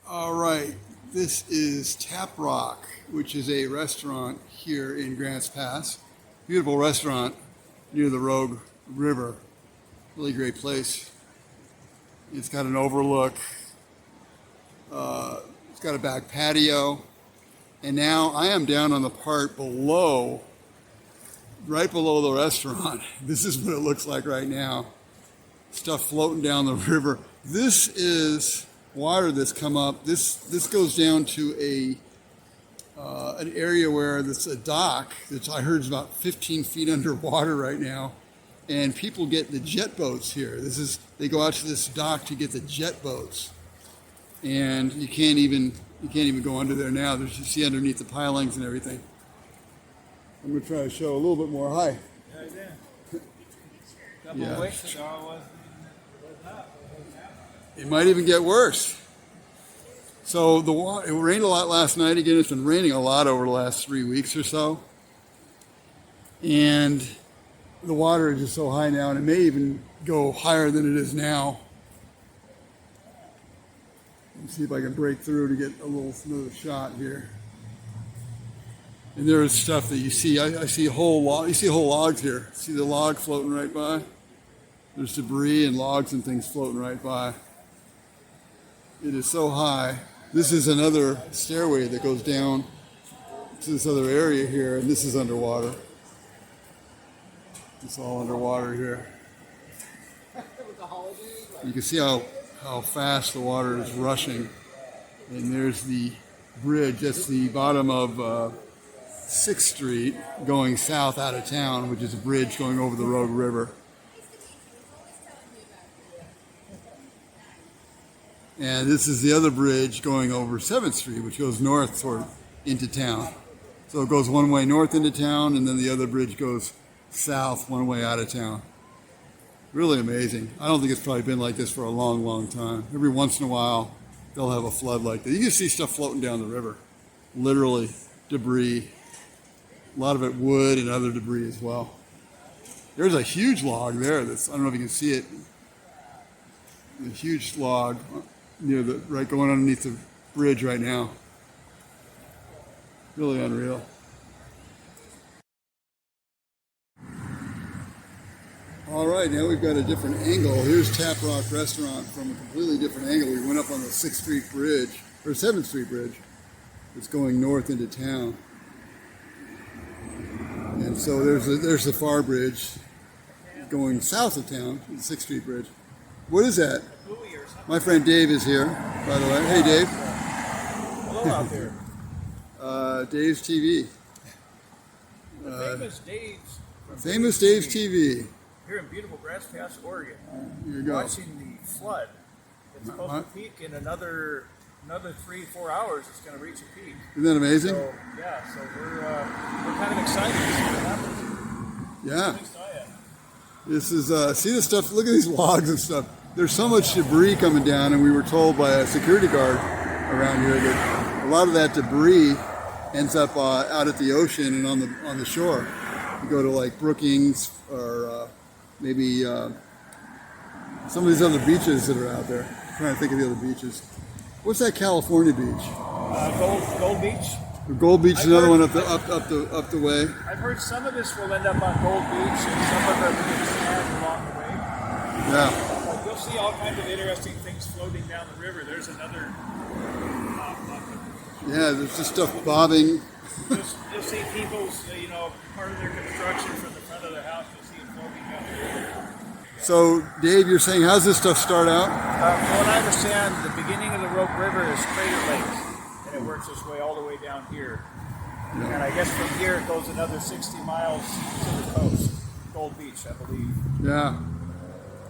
All right, this is Tap Rock, which is a restaurant here in Grants Pass. Beautiful restaurant near the Rogue River. Really great place. It's got an overlook. It's got a back patio. And now I am down on the part below, right below the restaurant. This is what it looks like right now. Stuff floating down the river. This is water that's come up. This goes down to an area where there's a dock that I heard is about 15 feet underwater right now, and people get the jet boats here. They go out to this dock to get the jet boats, and you can't even go under there now. You see underneath the pilings and everything. I'm gonna try to show a little bit more. Hi. Yeah, I did. A couple of weeks ago, I wasn't. It might even get worse. So it rained a lot last night. Again, it's been raining a lot over the last 3 weeks or so. And the water is just so high now, and it may even go higher than it is now. Let's see if I can break through to get another shot here. And there is stuff that you see. I see whole logs here. See the log floating right by? There's debris and logs and things floating right by. It is so high. This is another stairway that goes down to this other area here, and this is underwater. It's all underwater here. You can see how fast the water is rushing. And there's the bridge. That's the bottom of 6th Street going south out of town, which is a bridge going over the Rogue River. And this is the other bridge going over 7th Street, which goes north toward into town. So it goes one way north into town, and then the other bridge goes south one way out of town. Really amazing. I don't think it's probably been like this for a long, long time. Every once in a while, they'll have a flood like this. You can see stuff floating down the river. Literally, debris. A lot of it wood and other debris as well. There's a huge log there. I don't know if you can see it. A huge log right going underneath the bridge right now. Really unreal. All right, now we've got a different angle. Here's Tap Rock Restaurant from a completely different angle. We went up on the 6th Street Bridge, or 7th Street Bridge. It's going north into town. And so there's the far bridge going south of town, the 6th Street Bridge. What is that? My friend Dave is here, by the way. Hey, Dave. Hello out there. Dave's TV. Famous Dave's. Famous Dave's TV. Here in beautiful Grants Pass, Oregon. Here you go. Watching the flood. It's supposed to peak in another 3-4 hours. It's going to reach a peak. Isn't that amazing? So we're kind of excited to see what happens. Yeah. At least I am. This is, see the stuff, look at these logs and stuff. There's so much debris coming down, and we were told by a security guard around here that a lot of that debris ends up out at the ocean and on the shore. You go to like Brookings or maybe some of these other beaches that are out there. I'm trying to think of the other beaches. What's that California beach? Gold Beach. Gold Beach is another one up the way. I've heard some of this will end up on Gold Beach, and some of it will get sand along the way. Yeah. Like you'll see all kinds of interesting things floating down the river. There's another. Yeah, there's just stuff bobbing. You'll see people's, part of their construction from the front of their house. You'll see it floating down the river. So, Dave, you're saying, how's this stuff start out? From what I understand, the beginning of the Rogue River is Crater Lake, and it works its way all the way down here. Yeah. And I guess from here it goes another 60 miles to the coast, Gold Beach, I believe. Yeah.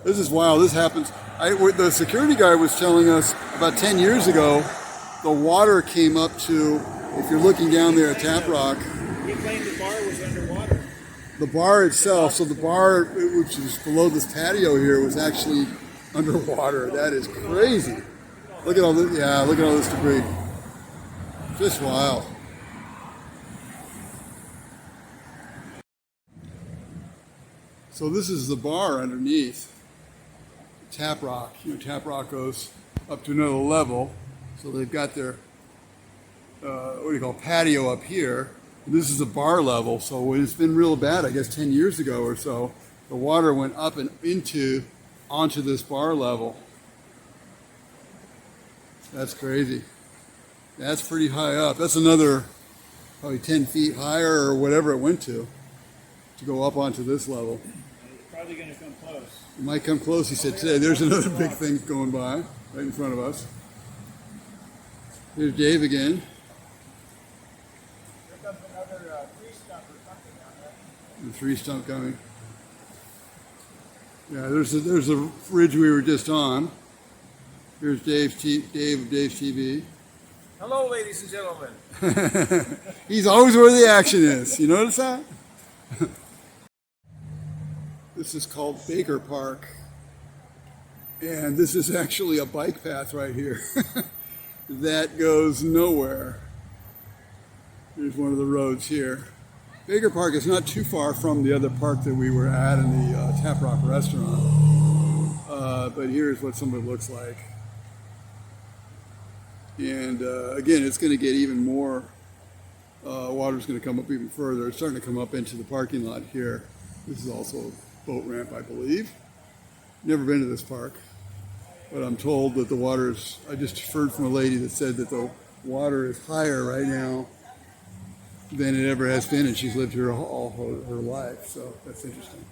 This is wild. This happens. The security guy was telling us about 10 years ago, the water came up to, if you're looking down there at Tap Rock. He claimed the bar was underwater. The bar itself, so the bar, which is below this patio here, was actually underwater. That is crazy. Look at all this, look at all this debris. Just wild. So this is the bar underneath Tap Rock. Tap Rock goes up to another level, So they've got their, what do you call, patio up here. This is a bar level, so when it's been real bad, I guess 10 years ago or so, the water went up and onto this bar level. That's crazy. That's pretty high up. That's another probably 10 feet higher or whatever it went to go up onto this level. It's probably going to come close. It might come close, he said today. There's another big thing going by right in front of us. Here's Dave again. Here comes another tree stump or something down there. The tree stump coming. Yeah, there's a ridge we were just on. Here's Dave of Dave's TV. Hello, ladies and gentlemen. He's always where the action is. You notice that? This is called Baker Park. And this is actually a bike path right here that goes nowhere. Here's one of the roads here. Baker Park is not too far from the other park that we were at in the Tap Rock restaurant. But here's what some of it looks like. And again, it's going to get even more, water's going to come up even further. It's starting to come up into the parking lot here. This is also a boat ramp, I believe. Never been to this park, but I'm told that the water is, I just heard from a lady that said that the water is higher right now than it ever has been, and she's lived here all her life, so that's interesting.